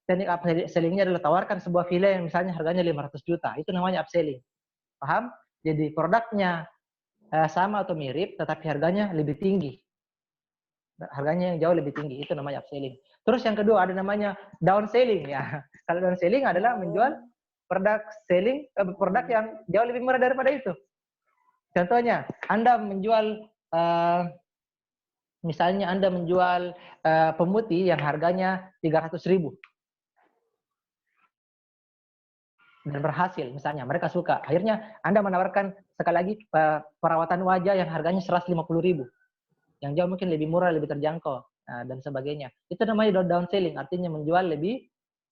teknik upselling-nya adalah tawarkan sebuah file yang misalnya harganya 500 juta. Itu namanya upselling. Paham? Jadi produknya sama atau mirip, tetapi harganya lebih tinggi. Harganya yang jauh lebih tinggi. Itu namanya upselling. Terus yang kedua ada namanya downselling ya. Kalau downselling adalah menjual produk yang jauh lebih murah daripada itu. Contohnya, Anda menjual misalnya Anda menjual pemutih yang harganya 300.000 dan berhasil, misalnya mereka suka. Akhirnya Anda menawarkan sekali lagi perawatan wajah yang harganya 150.000, yang jauh mungkin lebih murah, lebih terjangkau dan sebagainya. Itu namanya downselling, artinya menjual lebih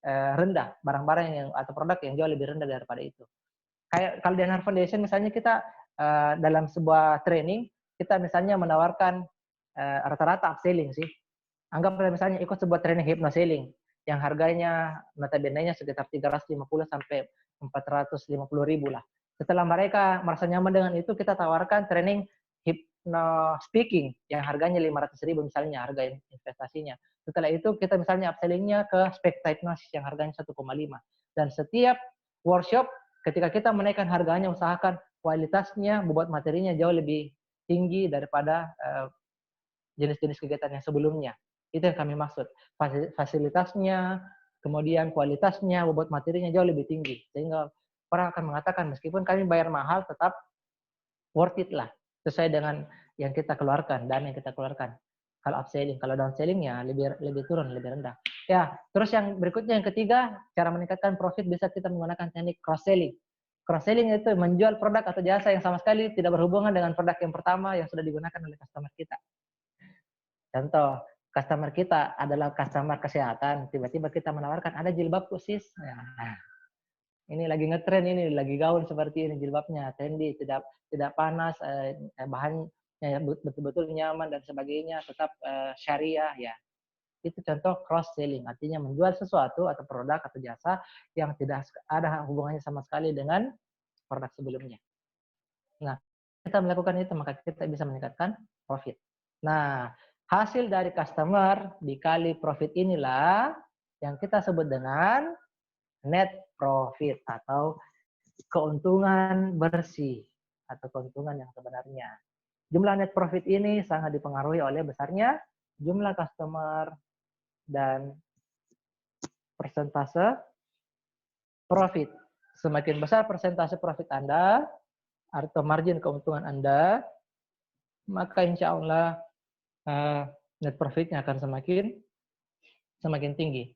rendah barang-barang atau produk yang jauh lebih rendah daripada itu. Kayak kalau di Anar Foundation misalnya kita dalam sebuah training kita misalnya menawarkan rata-rata upselling sih. Anggaplah misalnya ikut sebuah training hypnoselling yang harganya notabene-nya sekitar 350 sampai 450.000 lah. Setelah mereka merasa nyaman dengan itu, kita tawarkan training hypno speaking yang harganya 500.000 misalnya harga investasinya. Setelah itu kita misalnya upselling-nya ke spekta hipnosis yang harganya 1,5. Dan setiap workshop ketika kita menaikkan harganya, usahakan kualitasnya, bobot materinya jauh lebih tinggi daripada jenis-jenis kegiatan yang sebelumnya. Itu yang kami maksud. Fasilitasnya, kemudian kualitasnya, bobot materinya jauh lebih tinggi. Sehingga orang akan mengatakan, meskipun kami bayar mahal, tetap worth it lah. Sesuai dengan yang kita keluarkan, dana yang kita keluarkan. Kalau upselling, kalau downselling ya lebih turun, lebih rendah. Ya, terus yang berikutnya, yang ketiga, cara meningkatkan profit bisa kita menggunakan teknik cross-selling. Cross-selling itu menjual produk atau jasa yang sama sekali tidak berhubungan dengan produk yang pertama yang sudah digunakan oleh customer kita. Contoh, customer kita adalah customer kesehatan, tiba-tiba kita menawarkan ada jilbab khusus. Nah, ini lagi ngetren, ini lagi gaun seperti ini jilbabnya, trendy, tidak panas, bahannya betul-betul nyaman dan sebagainya, tetap syariah ya. Itu contoh cross selling, artinya menjual sesuatu atau produk atau jasa yang tidak ada hubungannya sama sekali dengan produk sebelumnya. Nah, kita melakukan itu maka kita bisa meningkatkan profit. Nah, hasil dari customer dikali profit inilah yang kita sebut dengan net profit atau keuntungan bersih atau keuntungan yang sebenarnya. Jumlah net profit ini sangat dipengaruhi oleh besarnya jumlah customer dan persentase profit. Semakin besar persentase profit Anda atau margin keuntungan Anda, maka insya Allah net profitnya akan semakin tinggi.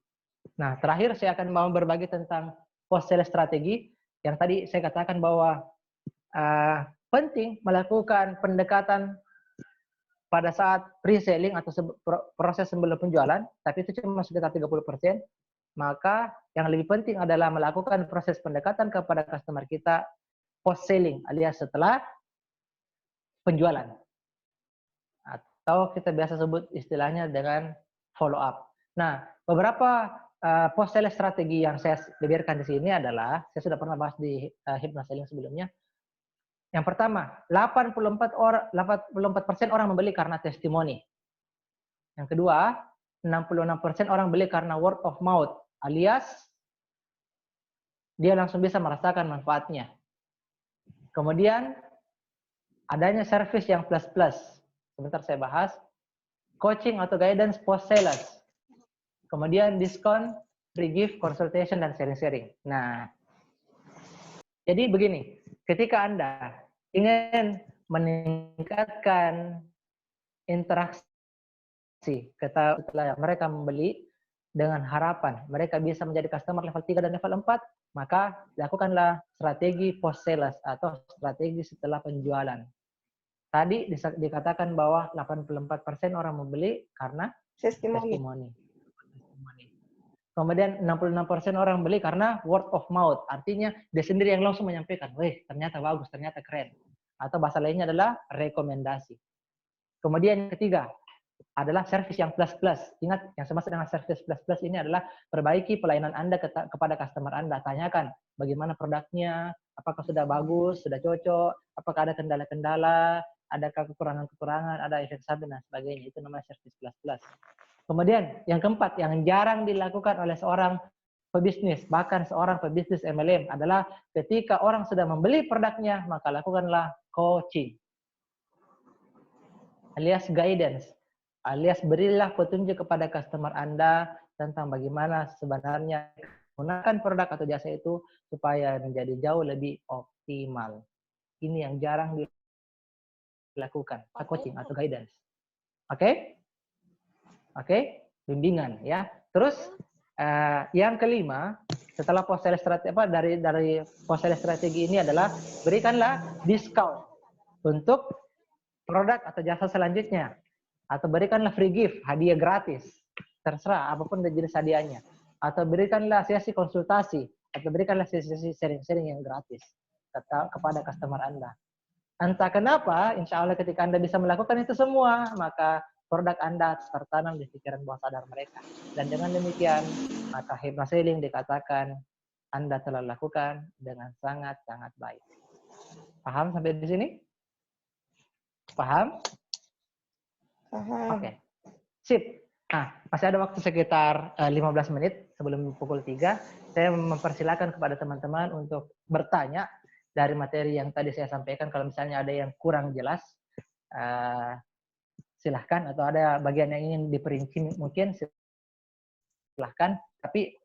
Nah, terakhir saya akan mau berbagi tentang post sales strategi yang tadi saya katakan bahwa penting melakukan pendekatan pada saat pre-selling atau proses sebelum penjualan, tapi itu cuma sekitar 30%. Maka yang lebih penting adalah melakukan proses pendekatan kepada customer kita post-selling alias setelah penjualan. Atau kita biasa sebut istilahnya dengan follow up. Nah, beberapa post sales strategi yang saya beberkan di sini adalah, saya sudah pernah bahas di hypnoselling sebelumnya. Yang pertama, 84% orang membeli karena testimoni. Yang kedua, 66% orang beli karena word of mouth, alias dia langsung bisa merasakan manfaatnya. Kemudian, adanya service yang plus-plus. Sebentar saya bahas. Coaching atau guidance post sales. Kemudian diskon, free gift, consultation, dan sharing-sharing. Nah, jadi begini, ketika Anda ingin meningkatkan interaksi setelah mereka membeli dengan harapan mereka bisa menjadi customer level 3 dan level 4, maka lakukanlah strategi post sales atau strategi setelah penjualan. Tadi dikatakan bahwa 84% orang membeli karena testimoni. Kemudian 66% orang beli karena word of mouth. Artinya dia sendiri yang langsung menyampaikan, weh ternyata bagus, ternyata keren. Atau bahasa lainnya adalah rekomendasi. Kemudian yang ketiga adalah service yang plus-plus. Ingat, yang saya maksud dengan service plus-plus ini adalah perbaiki pelayanan Anda kepada customer Anda. Tanyakan bagaimana produknya, apakah sudah bagus, sudah cocok, apakah ada kendala-kendala, adakah kekurangan-kekurangan, ada efek samping dan sebagainya. Itu namanya service plus-plus. Kemudian yang keempat, yang jarang dilakukan oleh seorang pebisnis, bahkan seorang pebisnis MLM adalah ketika orang sudah membeli produknya, maka lakukanlah coaching, alias guidance, alias berilah petunjuk kepada customer Anda tentang bagaimana sebenarnya menggunakan produk atau jasa itu supaya menjadi jauh lebih optimal. Ini yang jarang dilakukan, coaching atau guidance. Oke? Oke? Bimbingan ya. Terus yang kelima, setelah post sale strategi dari post sale strategi ini adalah berikanlah diskon untuk produk atau jasa selanjutnya, atau berikanlah free gift, hadiah gratis, terserah apapun jenis hadiahnya, atau berikanlah sesi konsultasi, atau berikanlah sesi sharing-sharing yang gratis kepada customer Anda. Entah kenapa, insya Allah ketika Anda bisa melakukan itu semua, maka produk Anda tertanam di pikiran bawah sadar mereka. Dan dengan demikian, maka hypnoselling dikatakan Anda telah lakukan dengan sangat-sangat baik. Paham sampai di sini? Paham? Paham. Oke. Sip. Nah, masih ada waktu sekitar 15 menit sebelum pukul 3. Saya mempersilakan kepada teman-teman untuk bertanya dari materi yang tadi saya sampaikan. Kalau misalnya ada yang kurang jelas, silahkan, atau ada bagian yang ingin diperinci mungkin silahkan. Tapi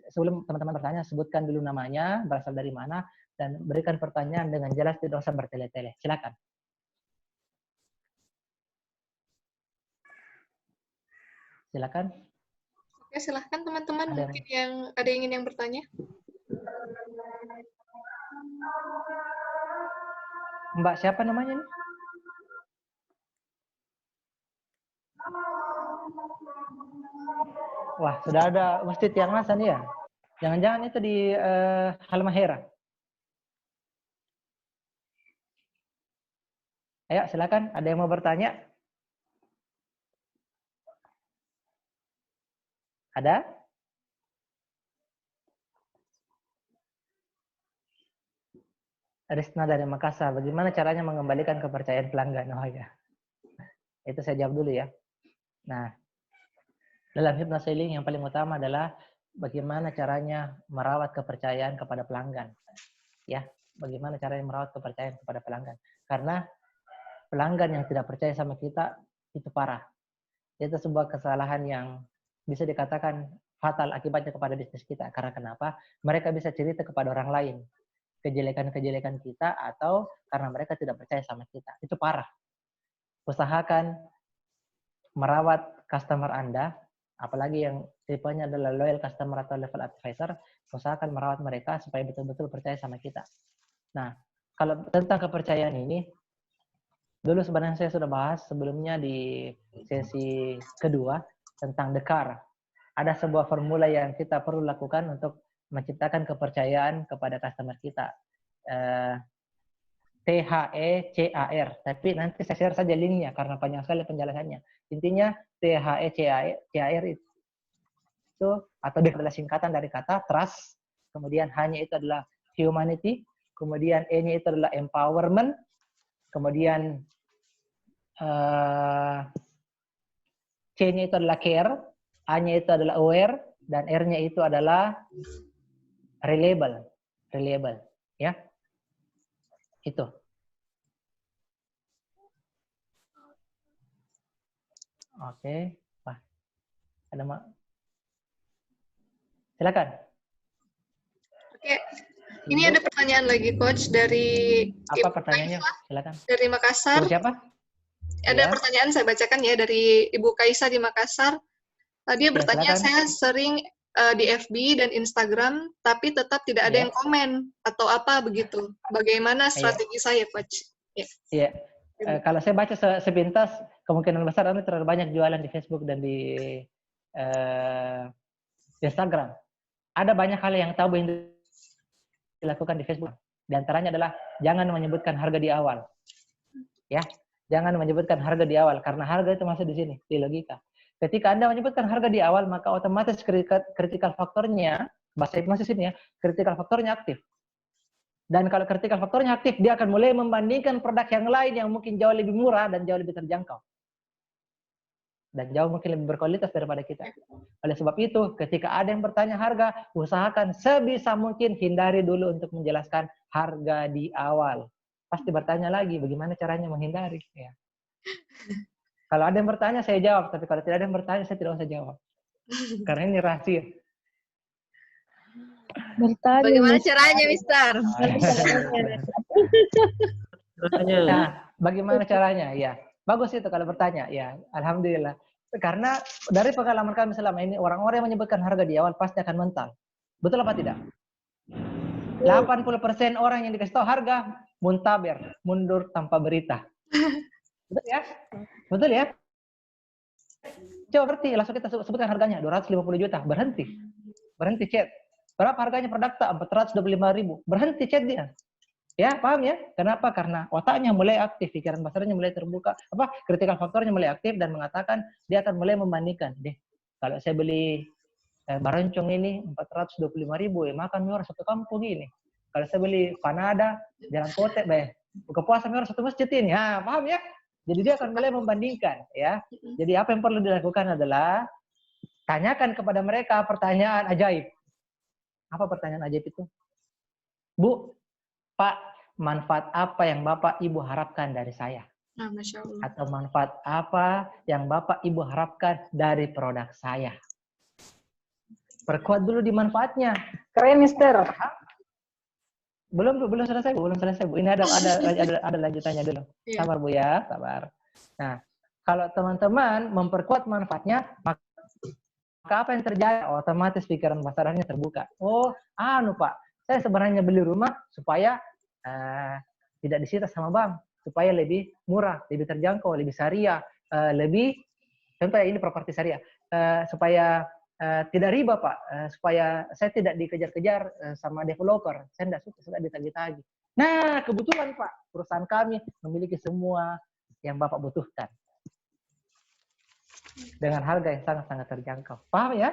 sebelum teman-teman bertanya, sebutkan dulu namanya, berasal dari mana, dan berikan pertanyaan dengan jelas, tidak usah bertele-tele. Silakan. Silakan. Oke, silahkan teman-teman. Ada Mungkin ada yang ingin bertanya. Mbak siapa namanya nih? Wah, sudah ada Masjid yang Hasan ya? Jangan-jangan itu di Halmahera. Ayo, silakan. Ada yang mau bertanya? Ada? Risna dari Makassar. Bagaimana caranya mengembalikan kepercayaan pelanggan? Oh ya, itu saya jawab dulu ya. Nah, dalam hypnoselling yang paling utama adalah bagaimana caranya merawat kepercayaan kepada pelanggan. Ya, bagaimana caranya merawat kepercayaan kepada pelanggan. Karena pelanggan yang tidak percaya sama kita itu parah. Itu sebuah kesalahan yang bisa dikatakan fatal akibatnya kepada bisnis kita. Karena kenapa? Mereka bisa cerita kepada orang lain kejelekan-kejelekan kita, atau karena mereka tidak percaya sama kita. Itu parah. Usahakan merawat customer Anda, apalagi yang tipenya adalah loyal customer atau level advisor, usahakan merawat mereka supaya betul-betul percaya sama kita. Nah, kalau tentang kepercayaan ini, dulu sebenarnya saya sudah bahas sebelumnya di sesi kedua tentang the car. Ada sebuah formula yang kita perlu lakukan untuk menciptakan kepercayaan kepada customer kita. THECAR. Tapi nanti saya share saja linknya karena panjang sekali penjelasannya. Intinya THECAR itu atau adalah singkatan dari kata trust, kemudian H-nya itu adalah humanity, kemudian E-nya itu adalah empowerment, kemudian C-nya itu adalah care, A-nya itu adalah aware, dan R-nya itu adalah reliable. Reliable, ya. Itu. Oke. Wah. Ada silakan. Oke. Ini ada pertanyaan lagi, Coach, dari apa pertanyaannya? Silakan. Dari Makassar. Ibu siapa? Ada pertanyaan saya bacakan ya dari Ibu Kaisa di Makassar. Dia bertanya, silakan. saya sering di FB dan Instagram, tapi tetap tidak ada yang komen atau apa begitu. Bagaimana strategi saya, Coach? Iya. Kalau saya baca sepintas, kemungkinan besar Anda terlalu banyak jualan di Facebook dan di Instagram. Ada banyak hal yang tabu yang dilakukan di Facebook. Di antaranya adalah jangan menyebutkan harga di awal. Ya, jangan menyebutkan harga di awal karena harga itu masih di sini, di logika. Ketika Anda menyebutkan harga di awal, maka otomatis critical faktornya, bahasa hipnosis ini ya, critical faktornya aktif. Dan kalau critical faktornya aktif, dia akan mulai membandingkan produk yang lain yang mungkin jauh lebih murah dan jauh lebih terjangkau. dan jauh mungkin lebih berkualitas daripada kita. Oleh sebab itu, ketika ada yang bertanya harga, usahakan sebisa mungkin hindari dulu untuk menjelaskan harga di awal. Pasti bertanya lagi, bagaimana caranya menghindari. Ya. Kalau ada yang bertanya, saya jawab. Tapi kalau tidak ada yang bertanya, saya tidak usah jawab. Karena ini rahasia. Bertanya, Bagaimana caranya, Mister? Nah, bagaimana caranya? Ya, bagus itu kalau bertanya. Ya, alhamdulillah. Karena dari pengalaman kami selama ini, orang-orang yang menyebutkan harga di awal pasti akan mental. Betul apa tidak? 80% orang yang dikasih tahu harga, muntaber, mundur tanpa berita. Betul ya? Betul ya? Coba berarti langsung kita sebutkan harganya, 250 juta. Berhenti. Berhenti chat. Berapa harganya produk? 425.000. Berhenti chat dia. Ya, paham ya? Kenapa? Karena otaknya mulai aktif, pikiran pasarnya mulai terbuka, critical faktornya mulai aktif dan mengatakan dia akan mulai membandingkan. Deh, kalau saya beli baroncong ini 425.000, ya makan murah satu kampung ini. Kalau saya beli panada, jalan kote, buka puasa murah satu masjid ini. Ya, paham ya? Jadi dia akan mulai membandingkan, ya. Jadi apa yang perlu dilakukan adalah tanyakan kepada mereka pertanyaan ajaib. Apa pertanyaan ajaib itu? Bu, Pak, manfaat apa yang Bapak Ibu harapkan dari saya? Nah, Masya Allah. Atau manfaat apa yang Bapak Ibu harapkan dari produk saya? Perkuat dulu di manfaatnya. Keren, Mister. Belum selesai Bu. Ini ada lanjutannya dulu. Sabar Bu ya, sabar. Nah, kalau teman-teman memperkuat manfaatnya, maka apa yang terjadi? Otomatis pikiran pasarannya terbuka. Oh, Pak, saya sebenarnya beli rumah supaya tidak disita sama bank, supaya lebih murah, lebih terjangkau, lebih syariah, contohnya ini properti syariah, supaya tidak riba Pak, supaya saya tidak dikejar-kejar sama developer, saya tidak suka ditagih-tagih. Nah, kebetulan Pak, perusahaan kami memiliki semua yang Bapak butuhkan dengan harga yang sangat-sangat terjangkau. Paham ya?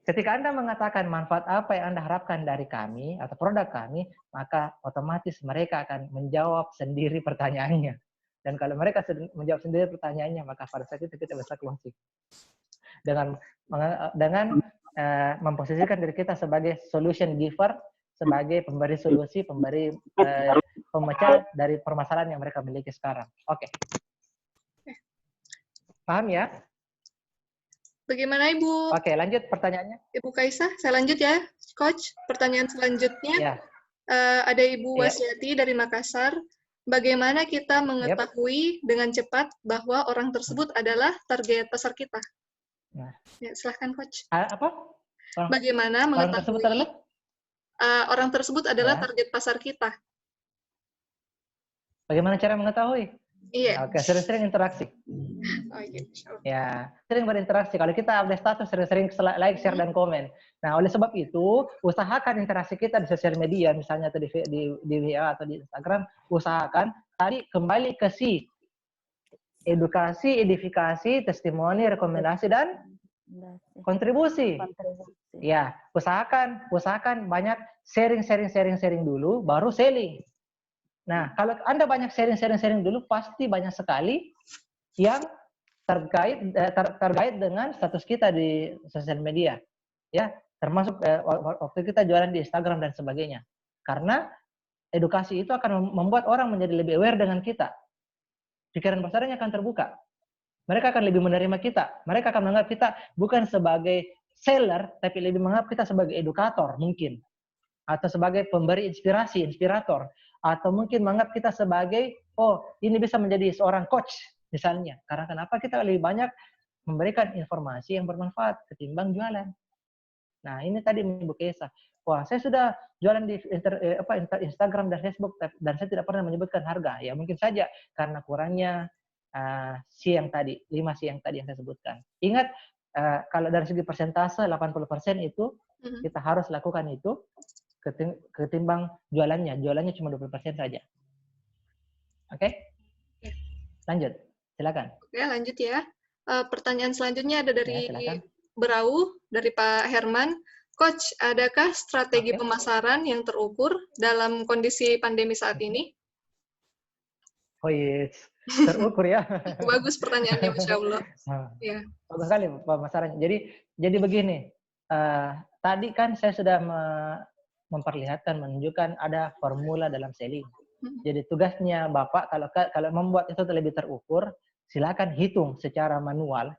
Ketika Anda mengatakan manfaat apa yang Anda harapkan dari kami atau produk kami, maka otomatis mereka akan menjawab sendiri pertanyaannya. Dan kalau mereka menjawab sendiri pertanyaannya, maka pada saat itu kita bisa closing. Dengan memposisikan diri kita sebagai solution giver, sebagai pemberi solusi, pemberi pemecah dari permasalahan yang mereka miliki sekarang. Oke. Paham ya? Bagaimana Ibu? Oke, lanjut pertanyaannya. Ibu Kaisah, saya lanjut ya, Coach. Pertanyaan selanjutnya, Ya. Ada Ibu Wasiati dari Makassar. Bagaimana kita mengetahui dengan cepat bahwa orang tersebut adalah target pasar kita? Ya, silahkan Coach. Apa? Bagaimana mengetahui orang tersebut adalah target pasar kita? Bagaimana cara mengetahui? Iya. Oke, sering-sering interaksi. Ya, sering berinteraksi. Kalau kita update status, sering-sering like, share, dan komen. Nah, oleh sebab itu, usahakan interaksi kita di sosial media, misalnya atau di WA atau di Instagram, usahakan tadi kembali ke si edukasi, edifikasi, testimoni, rekomendasi, dan kontribusi. Ya, usahakan banyak sharing dulu, baru selling. Nah, kalau Anda banyak sharing dulu, pasti banyak sekali yang terkait dengan status kita di sosial media. Ya, termasuk waktu kita jualan di Instagram dan sebagainya. Karena edukasi itu akan membuat orang menjadi lebih aware dengan kita. Pikiran pasarnya akan terbuka. Mereka akan lebih menerima kita. Mereka akan menganggap kita bukan sebagai seller, tapi lebih menganggap kita sebagai edukator mungkin. Atau sebagai pemberi inspirasi, inspirator. Atau mungkin menganggap kita sebagai, oh ini bisa menjadi seorang coach misalnya. Karena kenapa kita lebih banyak memberikan informasi yang bermanfaat ketimbang jualan. Nah ini tadi Ibu Kaisah. Wah saya sudah jualan di Instagram dan Facebook dan saya tidak pernah menyebutkan harga. Ya mungkin saja karena kurangnya 5 C yang tadi yang saya sebutkan. Ingat kalau dari segi persentase 80% itu kita harus lakukan itu ketimbang jualannya. Jualannya cuma 20% saja. Oke? Lanjut. Silakan. Oke, lanjut ya. Pertanyaan selanjutnya ada dari Berau, dari Pak Herman. Coach, adakah strategi pemasaran yang terukur dalam kondisi pandemi saat ini? Oh yes. Terukur ya. Bagus pertanyaannya, Masya Allah. Ya. Bagus sekali pemasarannya. Jadi begini, tadi kan saya sudah memperlihatkan, menunjukkan ada formula dalam selling. Jadi tugasnya Bapak kalau membuat itu lebih terukur, silakan hitung secara manual.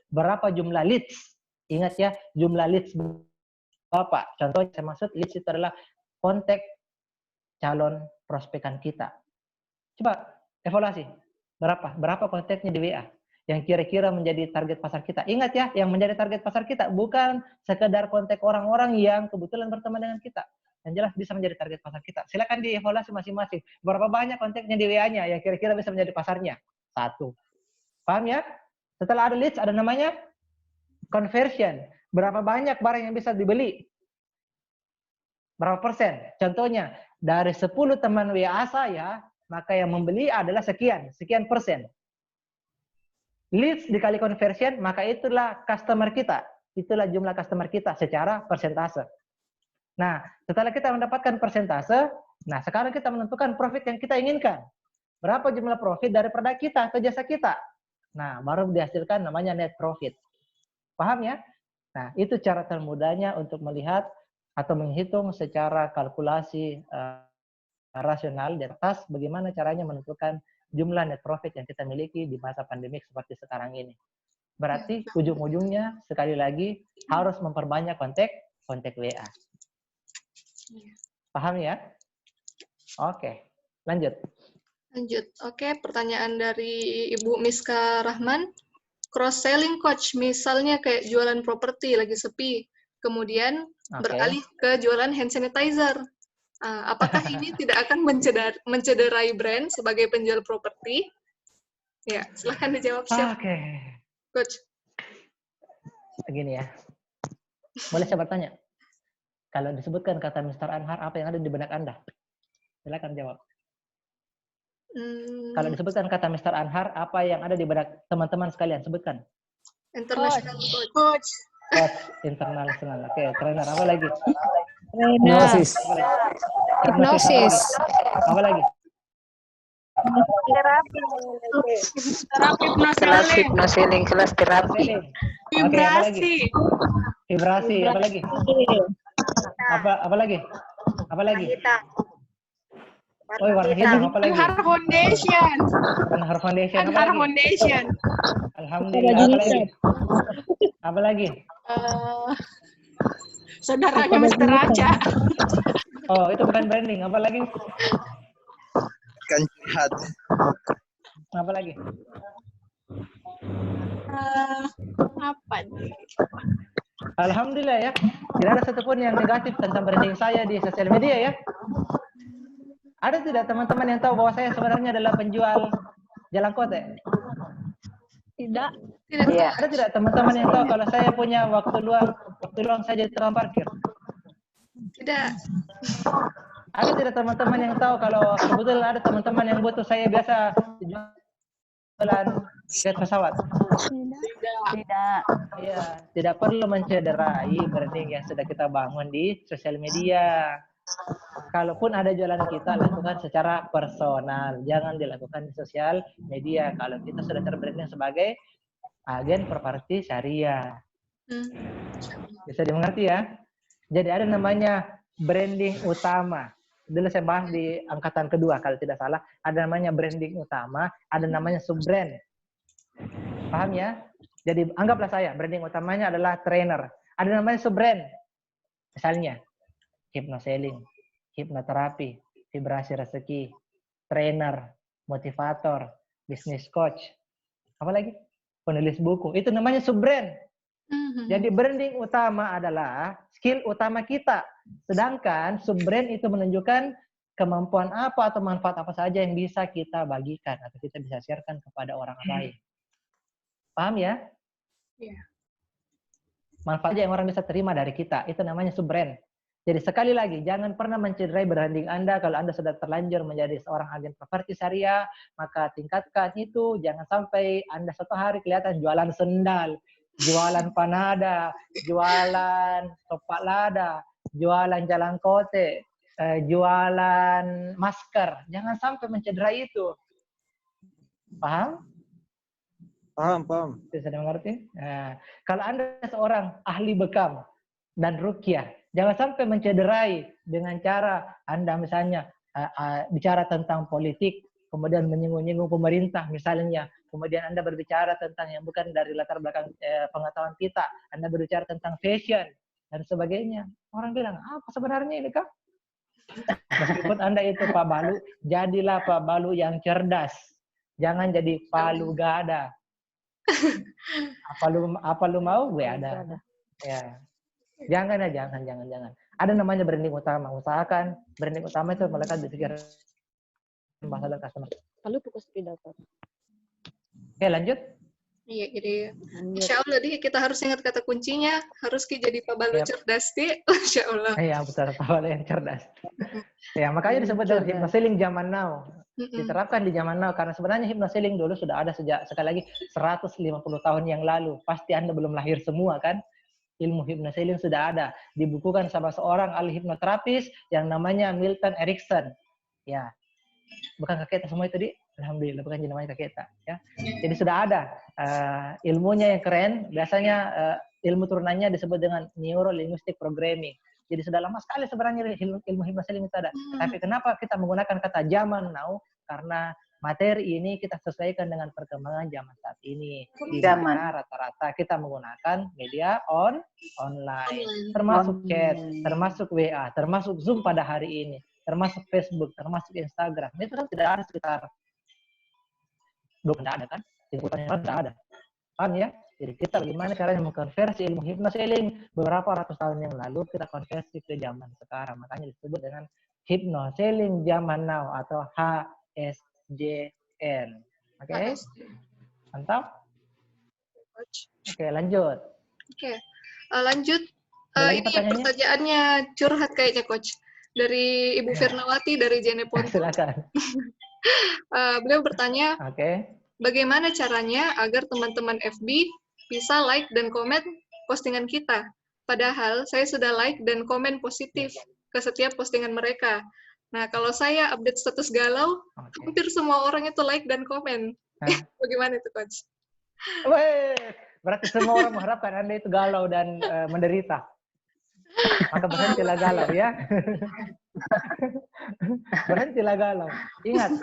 Berapa jumlah leads. Ingat ya, jumlah leads Bapak. Contohnya saya maksud leads itu adalah kontak calon prospekan kita. Coba evaluasi. Berapa kontaknya di WA yang kira-kira menjadi target pasar kita. Ingat ya, yang menjadi target pasar kita bukan sekedar kontak orang-orang yang kebetulan berteman dengan kita. Yang jelas bisa menjadi target pasar kita. Silakan dievaluasi masing-masing. Berapa banyak kontaknya di WA-nya yang kira-kira bisa menjadi pasarnya? 1. Paham ya? Setelah ada leads, ada namanya conversion. Berapa banyak barang yang bisa dibeli? Berapa persen? Contohnya, dari 10 teman WA saya, maka yang membeli adalah sekian persen. Leads dikali conversion, maka itulah customer kita. Itulah jumlah customer kita secara persentase. Nah, setelah kita mendapatkan persentase, nah sekarang kita menentukan profit yang kita inginkan. Berapa jumlah profit dari produk kita atau jasa kita? Nah, baru dihasilkan namanya net profit. Paham ya? Nah, itu cara termudahnya untuk melihat atau menghitung secara kalkulasi rasional di atas bagaimana caranya menentukan jumlah net profit yang kita miliki di masa pandemik seperti sekarang ini. Berarti ujung-ujungnya sekali lagi harus memperbanyak kontak WA. Paham ya? Oke, lanjut. Oke, pertanyaan dari Ibu Miska Rahman. Cross-selling coach, misalnya kayak jualan properti lagi sepi, kemudian beralih ke jualan hand sanitizer. Apakah ini tidak akan mencederai brand sebagai penjual properti? Ya, silahkan dijawab, Chef. Oke. Coach. Begini ya. Boleh saya bertanya? Kalau disebutkan kata Mr. Anhar, apa yang ada di benak Anda? Silakan jawab. Kalau disebutkan kata Mr. Anhar, apa yang ada di benak teman-teman sekalian? Sebutkan. International coach. International. Oke, trainer. Apa lagi? Hipnosis. Apa lagi? Terapi kelas hipnosis, kelas terapi. Vibrasi. Apa lagi? Apa lagi? Oh, warna hitam. Apa lagi? Anhar Foundation. Alhamdulillah. Apa lagi? Saudaranya Mr. Raja. Oh, itu bukan branding. Apa lagi? Kan curhat. Apa lagi? Apa nih? Alhamdulillah ya. Tidak ada satupun yang negatif tentang branding saya di sosial media ya. Ada tidak teman-teman yang tahu bahwa saya sebenarnya adalah penjual jalan kote? Tidak. Iya. Ada tidak teman-teman yang tahu kalau saya punya waktu luang saya jadi tukang parkir? Tidak. Ada tidak teman-teman yang tahu kalau kebetulan ada teman-teman yang butuh saya biasa jualan tiket pesawat? Tidak. Iya, tidak perlu mencederai branding yang sudah kita bangun di sosial media. Kalaupun ada jualan kita, lakukan secara personal. Jangan dilakukan di sosial media. Kalau kita sudah terbranding sebagai agen properti syariah. Bisa dimengerti ya? Jadi ada namanya branding utama. Dulu saya bahas di angkatan kedua kalau tidak salah. Ada namanya branding utama, ada namanya sub-brand. Paham ya? Jadi anggaplah saya, branding utamanya adalah trainer. Ada namanya sub-brand. Misalnya, hypnoselling, hipnoterapi, vibrasi rezeki, trainer, motivator, business coach. Apa lagi? Penulis buku. Itu namanya sub-brand. Jadi branding utama adalah skill utama kita. Sedangkan sub-brand itu menunjukkan kemampuan apa atau manfaat apa saja yang bisa kita bagikan atau kita bisa sharekan kepada orang lain. Paham ya? Iya. Manfaat yang orang bisa terima dari kita. Itu namanya sub-brand. Jadi sekali lagi, jangan pernah mencederai branding Anda. Kalau Anda sudah terlanjur menjadi seorang agen properti syariah, maka tingkatkan itu. Jangan sampai Anda suatu hari kelihatan jualan sendal, jualan panada, jualan topak lada, jualan jalan kote. jualan masker. Jangan sampai mencederai itu. Paham? Paham. Bisa mengerti? Nah, kalau Anda seorang ahli bekam dan ruqyah, jangan sampai mencederai dengan cara Anda misalnya bicara tentang politik, kemudian menyinggung-nyinggung pemerintah misalnya, kemudian Anda berbicara tentang yang bukan dari latar belakang pengetahuan kita, Anda berbicara tentang fashion dan sebagainya. Orang bilang, apa sebenarnya ini, Kak? Meskipun Anda itu Pak Balu, jadilah Pak Balu yang cerdas. Jangan jadi Palu Gada. Apa lu mau, gue ada. Ya. Jangan. Ada namanya branding utama. Usahakan branding utama itu melekat di pikiran masalah customer. Lalu pukul pidato. Oke, lanjut. Iya, jadi insya Allah kita harus ingat kata kuncinya, harus jadi Pak Balu cerdas di, insya Allah. Iya, betul, Pak Balu yang cerdas. Ya, makanya disebut dengan hypnosealing zaman now. Diterapkan di zaman now, karena sebenarnya hypnosealing dulu sudah ada sejak, sekali lagi, 150 tahun yang lalu. Pasti Anda belum lahir semua, kan? Ilmu hypnosealing sudah ada. Dibukukan sama seorang ahli hipnoterapis yang namanya Milton Erickson. Ya, bukan kakek semua itu, Di? Alhamdulillah, bukan namanya kakek, ya. Jadi sudah ada ilmunya yang keren. Biasanya ilmu turunannya disebut dengan Neuro Linguistic Programming. Jadi sudah lama sekali sebenarnya ilmu hypnosealing itu ada. Tapi kenapa kita menggunakan kata zaman now? Karena materi ini kita sesuaikan dengan perkembangan zaman saat ini. Di mana rata-rata kita menggunakan media online, termasuk chat, termasuk WA, termasuk Zoom pada hari ini, termasuk Facebook, termasuk Instagram. Itu kan tidak ada sekitar 20 tidak ada, kan? 50 tahun yang lalu tidak ada. Paham ya? Jadi kita bagaimana caranya mengkonversi ilmu hypnosealing beberapa ratus tahun yang lalu kita konversi ke zaman sekarang. Makanya disebut dengan hypnosealing zaman now atau HSJN. Oke? Mantap? Oke, lanjut. Oke. Lanjut. Ini pertanyaannya curhat kayaknya, Coach. Dari Ibu Firnawati dari Jeneponto. Silakan. Beliau bertanya, bagaimana caranya agar teman-teman FB bisa like dan komen postingan kita? Padahal saya sudah like dan komen positif ke setiap postingan mereka. Nah, kalau saya update status galau, hampir semua orang itu like dan komen. Bagaimana itu, Coach? Berarti semua orang mengharapkan Anda itu galau dan menderita. Maka berhentilah galau, ya. Berhentilah galau. Ingat,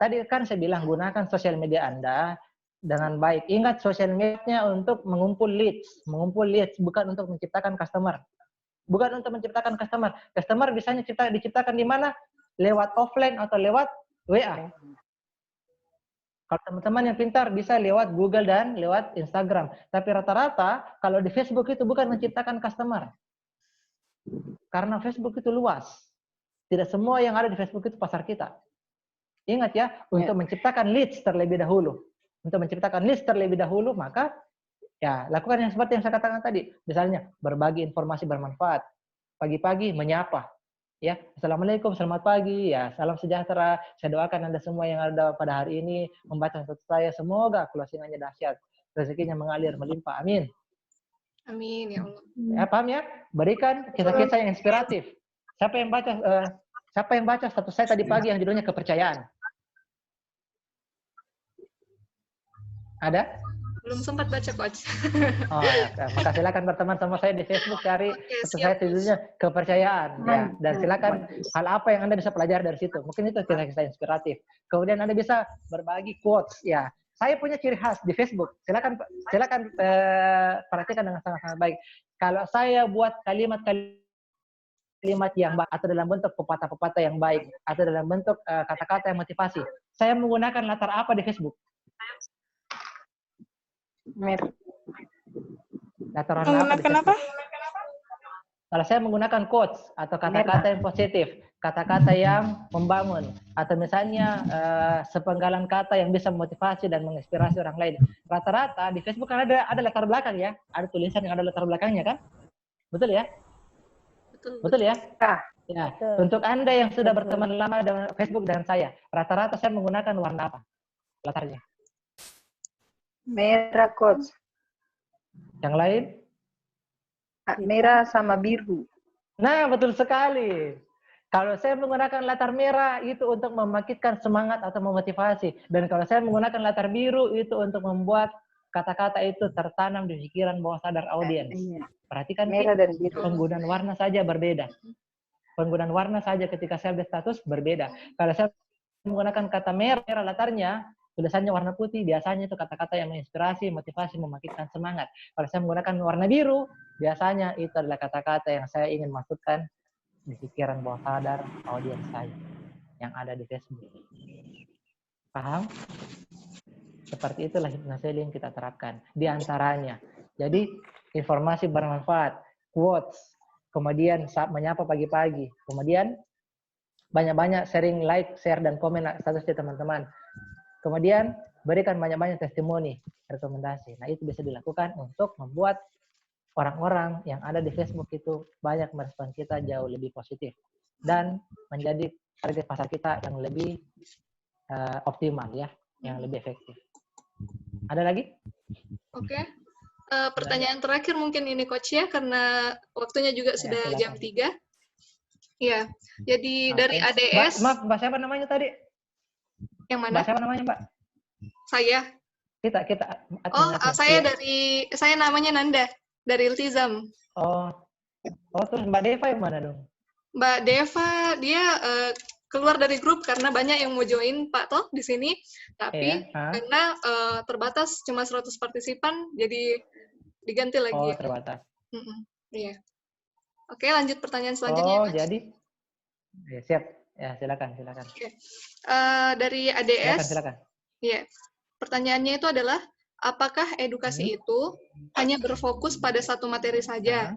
tadi kan saya bilang gunakan sosial media Anda dengan baik. Ingat, sosial media untuk mengumpul leads, bukan untuk menciptakan customer. Bukan untuk menciptakan customer. Customer biasanya diciptakan di mana? Lewat offline atau lewat WA. Kalau teman-teman yang pintar bisa lewat Google dan lewat Instagram. Tapi rata-rata kalau di Facebook itu bukan menciptakan customer. Karena Facebook itu luas. Tidak semua yang ada di Facebook itu pasar kita. Ingat ya, untuk menciptakan leads terlebih dahulu. Untuk menciptakan leads terlebih dahulu, maka ya lakukan yang seperti yang saya katakan tadi. Misalnya, berbagi informasi bermanfaat. Pagi-pagi menyapa. Ya, Assalamualaikum, selamat pagi, ya, salam sejahtera. Saya doakan Anda semua yang ada pada hari ini membaca status saya, semoga closingannya dahsyat, rezekinya mengalir melimpah. Amin. Amin ya Allah. Ya, paham ya? Berikan kisah-kisah yang inspiratif. Siapa yang baca status saya tadi pagi yang judulnya kepercayaan? Ada? Belum sempat baca, Coach. Oh, ya. Maka silakan berteman sama saya di Facebook, cari saya judulnya kepercayaan, ya. Dan silakan hal apa yang Anda bisa pelajari dari situ. Mungkin itu kisah-kisah inspiratif. Kemudian Anda bisa berbagi quotes, ya. Saya punya ciri khas di Facebook. Silakan perhatikan dengan sangat-sangat baik. Kalau saya buat kalimat yang baik atau dalam bentuk pepatah-pepatah yang baik atau dalam bentuk kata-kata yang motivasi, saya menggunakan latar apa di Facebook? Latar warna apa? Kalau saya menggunakan quotes atau kata-kata yang positif, kata-kata yang membangun, atau misalnya sepenggalan kata yang bisa memotivasi dan menginspirasi orang lain. Rata-rata di Facebook kan ada latar belakang, ya, ada tulisan yang ada latar belakangnya, kan? Betul ya? Betul ya? Ya. Untuk Anda yang sudah berteman lama dengan Facebook dan saya, rata-rata saya menggunakan warna apa latarnya? Merah, Coach. Yang lain? Merah sama biru. Nah, betul sekali. Kalau saya menggunakan latar merah itu untuk membangkitkan semangat atau memotivasi. Dan kalau saya menggunakan latar biru itu untuk membuat kata-kata itu tertanam di pikiran bawah sadar audiens. Iya. Perhatikan Merah dan biru. penggunaan warna saja berbeda. Penggunaan warna saja ketika saya status berbeda. Kalau saya menggunakan kata merah latarnya, tulisannya warna putih, biasanya itu kata-kata yang menginspirasi, motivasi, membangkitkan semangat. Kalau saya menggunakan warna biru, biasanya itu adalah kata-kata yang saya ingin masukkan di pikiran bawah sadar audiens saya yang ada di Facebook. Paham? Seperti itulah hypnoseling kita terapkan. Di antaranya. Jadi, informasi bermanfaat, quotes, kemudian saat menyapa pagi-pagi, kemudian banyak-banyak sharing, like, share, dan komen status di teman-teman. Kemudian, berikan banyak-banyak testimoni, rekomendasi. Nah, itu bisa dilakukan untuk membuat orang-orang yang ada di Facebook itu banyak merespon kita jauh lebih positif dan menjadi target pasar kita yang lebih optimal ya, yang lebih efektif. Ada lagi? Oke. Pertanyaan terakhir mungkin ini Coach ya, karena waktunya juga sudah jam 3. Iya. Jadi dari ADS. Mbak siapa namanya tadi? Yang mana? Mbak siapa namanya, Mbak? Saya. Kita. Saya namanya Nanda dari Iltizam. Oh, terus Mbak Deva yang mana dong? Mbak Deva dia keluar dari grup karena banyak yang mau join Pak Toh di sini, tapi karena terbatas cuma 100 partisipan, jadi diganti lagi. Oh, terbatas. Iya. Oke, lanjut pertanyaan selanjutnya. Oh, jadi ya, siap. Ya, silakan. Oke. Dari ADS. Silakan. Iya. Pertanyaannya itu adalah, apakah edukasi itu hanya berfokus pada satu materi saja?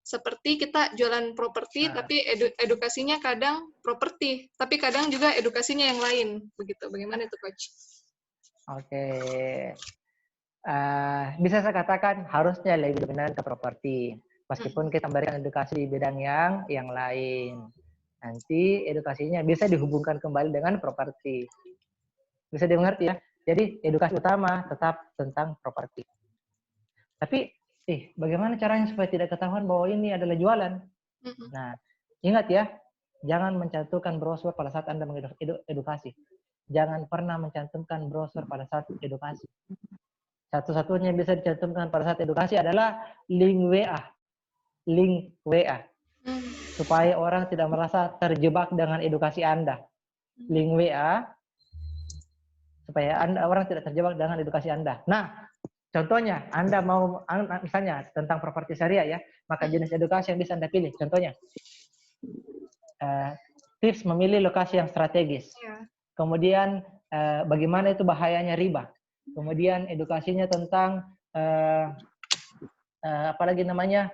Seperti kita jualan properti, tapi edukasinya kadang properti, tapi kadang juga edukasinya yang lain. Begitu. Bagaimana itu, Coach? Oke. Bisa saya katakan harusnya lebih dominan ke properti. Meskipun kita memberikan edukasi di bidang yang lain. Nanti edukasinya bisa dihubungkan kembali dengan properti. Bisa dimengerti ya? Jadi edukasi utama tetap tentang properti. Tapi bagaimana caranya supaya tidak ketahuan bahwa ini adalah jualan? Nah, ingat ya, jangan mencantumkan brosur pada saat Anda mengedukasi. Jangan pernah mencantumkan brosur pada saat edukasi. Satu-satunya yang bisa dicantumkan pada saat edukasi adalah link WA. Link WA. Supaya orang tidak merasa terjebak dengan edukasi Anda. Link WA, supaya orang tidak terjebak dengan edukasi Anda. Nah, contohnya, Anda mau, misalnya tentang properti syariah ya, maka jenis edukasi yang bisa Anda pilih. Contohnya, tips memilih lokasi yang strategis. Kemudian, bagaimana itu bahayanya riba. Kemudian, edukasinya tentang, apalagi namanya,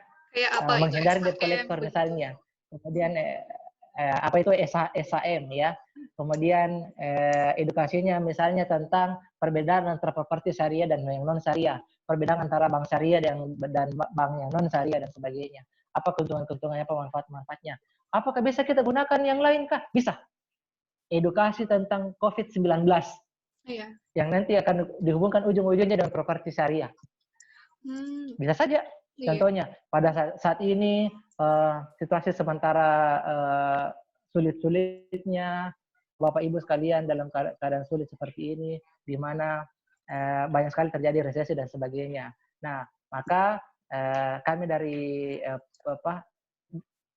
menghindari debt collector misalnya. Kemudian, apa itu SAM ya. Kemudian edukasinya misalnya tentang perbedaan antara properti syariah dan yang non syariah, perbedaan antara bank syariah dan bank yang non syariah dan sebagainya. Apa keuntungan-keuntungannya, apa manfaat-manfaatnya? Apakah bisa kita gunakan yang lain kah? Bisa. Edukasi tentang COVID-19. Iya. Yang nanti akan dihubungkan ujung-ujungnya dengan properti syariah. Bisa saja. Contohnya, pada saat ini situasi sementara sulit-sulitnya, Bapak Ibu sekalian dalam keadaan sulit seperti ini, di mana banyak sekali terjadi resesi dan sebagainya. Nah, maka kami dari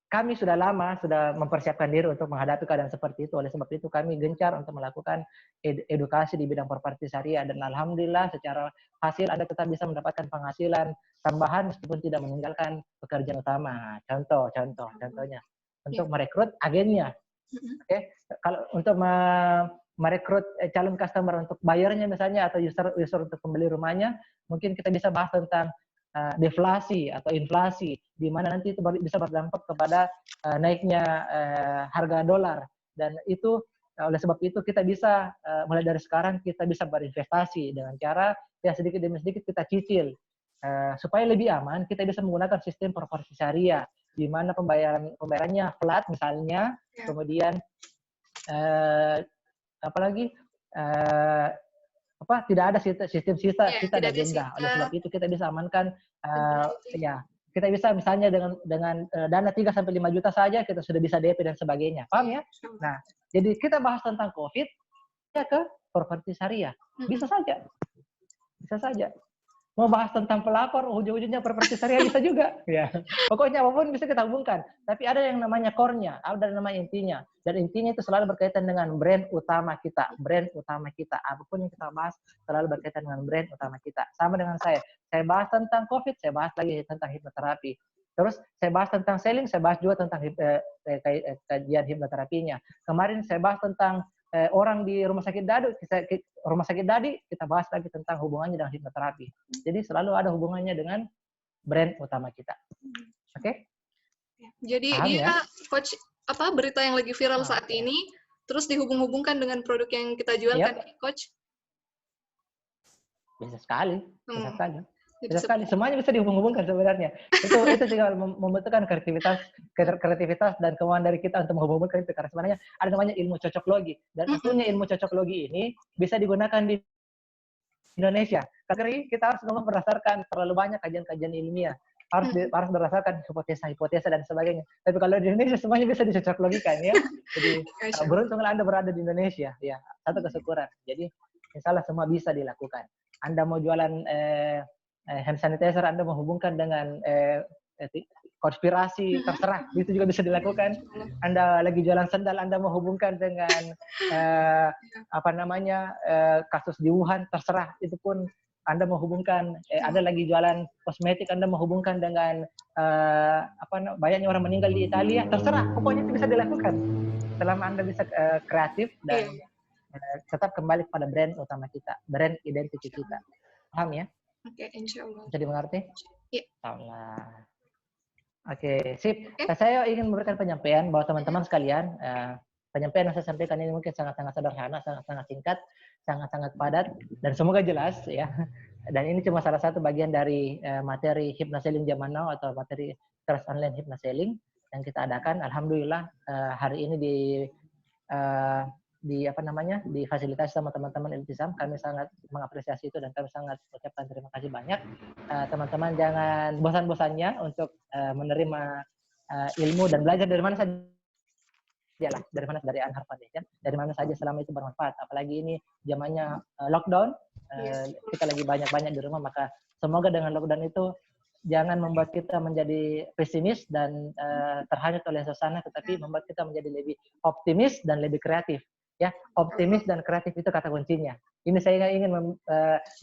kami sudah lama sudah mempersiapkan diri untuk menghadapi keadaan seperti itu. Oleh sebab itu kami gencar untuk melakukan edukasi di bidang properti syariah, dan alhamdulillah secara hasil Anda tetap bisa mendapatkan penghasilan tambahan meskipun tidak meninggalkan pekerjaan utama. Contohnya untuk merekrut agennya. Oke, kalau untuk merekrut calon customer untuk bayarnya misalnya, atau user untuk pembeli rumahnya, mungkin kita bisa bahas tentang deflasi atau inflasi, di mana nanti itu bisa berdampak kepada naiknya harga dolar, dan itu oleh sebab itu kita bisa mulai dari sekarang kita bisa berinvestasi dengan cara ya sedikit demi sedikit kita cicil supaya lebih aman. Kita bisa menggunakan sistem properti syariah di mana pembayarannya flat misalnya, kemudian apalagi tidak ada sistem sisa dan denda. Oleh sebab itu kita bisa amankan kita bisa misalnya dengan dana 3 sampai 5 juta saja kita sudah bisa DP dan sebagainya. Paham ya? Nah, jadi kita bahas tentang COVID ya ke properti syariah. Bisa saja. Bisa saja. Mau bahas tentang pelapor, ujung-ujungnya properti syariah bisa juga. Ya. Pokoknya apapun bisa kita hubungkan. Tapi ada yang namanya core-nya, ada yang namanya intinya. Dan intinya itu selalu berkaitan dengan brand utama kita. Brand utama kita. Apapun yang kita bahas selalu berkaitan dengan brand utama kita. Sama dengan saya. Saya bahas tentang COVID, saya bahas lagi tentang hipnoterapi. Terus saya bahas tentang selling, saya bahas juga tentang kajian hipnoterapinya. Kemarin saya bahas tentang orang di rumah sakit Dadi, kita bahas lagi tentang hubungannya dengan hipnoterapi. Jadi selalu ada hubungannya dengan brand utama kita. Oke? Jadi paham dia ya? coach berita yang lagi viral saat ini terus dihubung-hubungkan dengan produk yang kita jualkan, coach? Bisa sekali, bisa sekali. Jadi Bisa sekali, semuanya bisa dihubung-hubungkan sebenarnya. Itu tinggal membutuhkan kreativitas dan kemauan dari kita untuk menghubungkan itu. Karena sebenarnya ada namanya ilmu cocoklogi. Dan tentunya ilmu cocoklogi ini bisa digunakan di Indonesia. Karena kita harus ngomong berdasarkan terlalu banyak kajian-kajian ilmiah. Harus berdasarkan hipotesa-hipotesa dan sebagainya. Tapi kalau di Indonesia semuanya bisa dicocoklogikan ya. Jadi beruntunglah Anda berada di Indonesia. Ya, satu kesyukuran. Jadi insya Allah semua bisa dilakukan. Anda mau jualan hand sanitizer, Anda menghubungkan dengan konspirasi, terserah, itu juga bisa dilakukan. Anda lagi jualan sandal, Anda menghubungkan dengan kasus di Wuhan, terserah, itu pun Anda menghubungkan. Anda lagi jualan kosmetik, Anda menghubungkan dengan banyaknya orang meninggal di Italia, terserah, pokoknya itu bisa dilakukan. Selama Anda bisa kreatif dan tetap kembali pada brand utama kita, brand identity kita. Paham ya? Oke, insya Allah. Bisa dimengerti? Iya. Oke, sip. Saya ingin memberikan penyampaian bahwa teman-teman sekalian, penyampaian yang saya sampaikan ini mungkin sangat-sangat sederhana, sangat-sangat singkat, sangat-sangat padat, dan semoga jelas ya. Dan ini cuma salah satu bagian dari materi hypnoselling zaman now atau materi kelas online hypnoselling yang kita adakan. Alhamdulillah hari ini difasilitasi sama teman-teman Iltizam. Kami sangat mengapresiasi itu dan kami sangat ucapkan terima kasih banyak. Teman-teman jangan bosan-bosannya untuk menerima ilmu dan belajar dari mana saja lah, dari Anhar Foundation, dari mana saja selama itu bermanfaat. Apalagi ini zamannya lockdown, kita lagi banyak-banyak di rumah, maka semoga dengan lockdown itu jangan membuat kita menjadi pesimis dan terhanyut oleh suasana, tetapi membuat kita menjadi lebih optimis dan lebih kreatif. Ya, optimis dan kreatif itu kata kuncinya. Ini saya ingin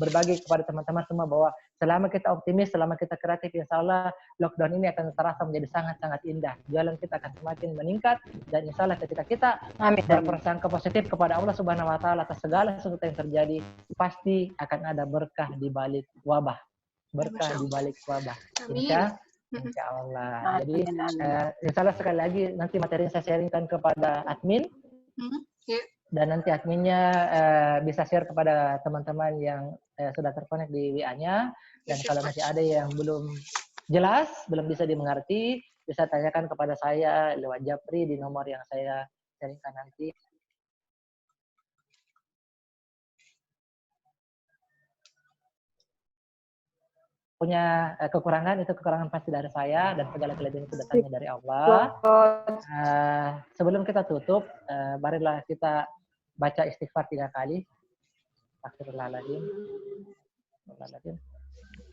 berbagi kepada teman-teman semua bahwa selama kita optimis, selama kita kreatif, insya Allah lockdown ini akan terasa menjadi sangat-sangat indah. Jalan kita akan semakin meningkat dan insya Allah ketika kita berprasangka positif kepada Allah Subhanahu Wa Taala atas segala sesuatu yang terjadi, pasti akan ada berkah di balik wabah. Berkah di balik wabah. Insya Allah. Jadi insya Allah sekali lagi nanti materi saya sharingkan kepada admin. Dan nanti adminnya bisa share kepada teman-teman yang sudah terkonek di WA-nya. Dan kalau masih ada yang belum jelas, belum bisa dimengerti, bisa tanyakan kepada saya lewat Japri di nomor yang saya sharingkan nanti. Punya kekurangan, itu kekurangan pasti dari saya, dan segala kelebihan itu datangnya dari Allah. Sebelum kita tutup, marilah kita baca istighfar 3 kali. Astagfirullahaladzim.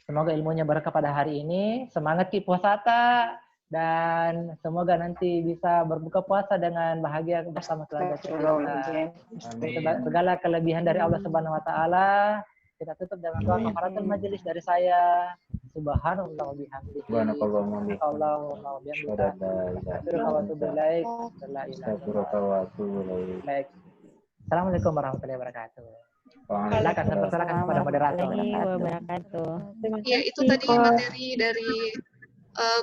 Semoga ilmunya berkah pada hari ini. Semangat Ki puasata, dan semoga nanti bisa berbuka puasa dengan bahagia bersama keluarga kita. Segala kelebihan dari Allah Subhanahu Wa Taala. Kita tutup dengan doa kafaratul majelis dari saya. Subhanallah wa bihamdihi. Subhanallah wa bihamdihi. Assalamualaikum warahmatullahi wabarakatuh. Silakan kepada moderator. Ya, itu tadi materi dari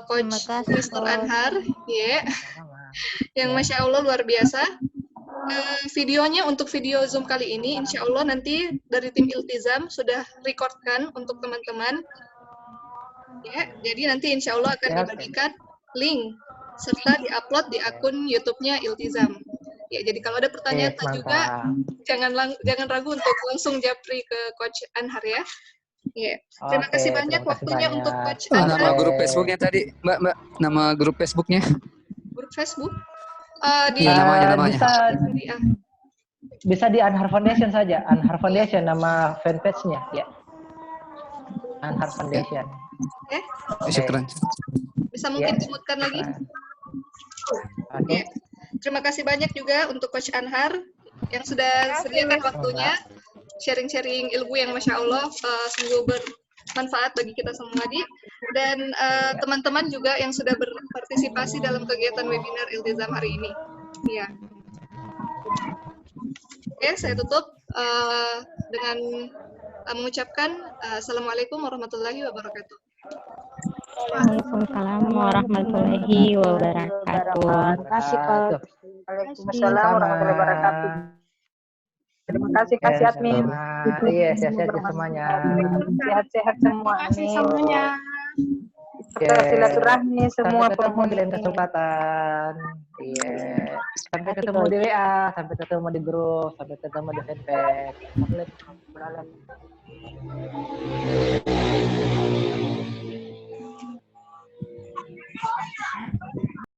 Coach Mr. Anhar, yang Masya Allah luar biasa. Videonya untuk video Zoom kali ini, insya Allah nanti dari tim Iltizam sudah recordkan untuk teman-teman. Ya, jadi nanti insya Allah akan dibagikan link serta diupload di akun YouTube-nya Iltizam. Ya, jadi kalau ada pertanyaan juga jangan ragu untuk langsung japri ke Coach Anhar ya. Iya. Terima kasih banyak waktunya untuk Coach Anhar. Nama grup Facebooknya tadi, Mbak. Nama grup Facebooknya. Grup Facebook? Namanya. Bisa di Anhar Foundation saja. Anhar Foundation nama fanpage-nya, ya. Anhar Foundation. Oke. Syukran. Bisa mungkin disebutkan lagi? Oke. Terima kasih banyak juga untuk Coach Anhar yang sudah sediakan waktunya sharing-sharing ilmu yang Masya Allah sungguh bermanfaat bagi kita semua tadi. Dan teman-teman juga yang sudah berpartisipasi dalam kegiatan webinar Iltizam hari ini. Ya. Oke, saya tutup dengan mengucapkan Assalamualaikum warahmatullahi wabarakatuh. Waalaikumsalam warahmatullahi wabarakatuh. Terima kasih, Pak. Waalaikumsalam warahmatullahi wabarakatuh. Terima kasih, Kasih Admin. Iya, sehat-sehat semuanya. Sehat-sehat semua. Terima kasih semuanya. Silaturahmi semua Sampai ketemu di lain kesempatan. Iya. Sampai ketemu di WA, sampai ketemu di grup, sampai ketemu di fanpage.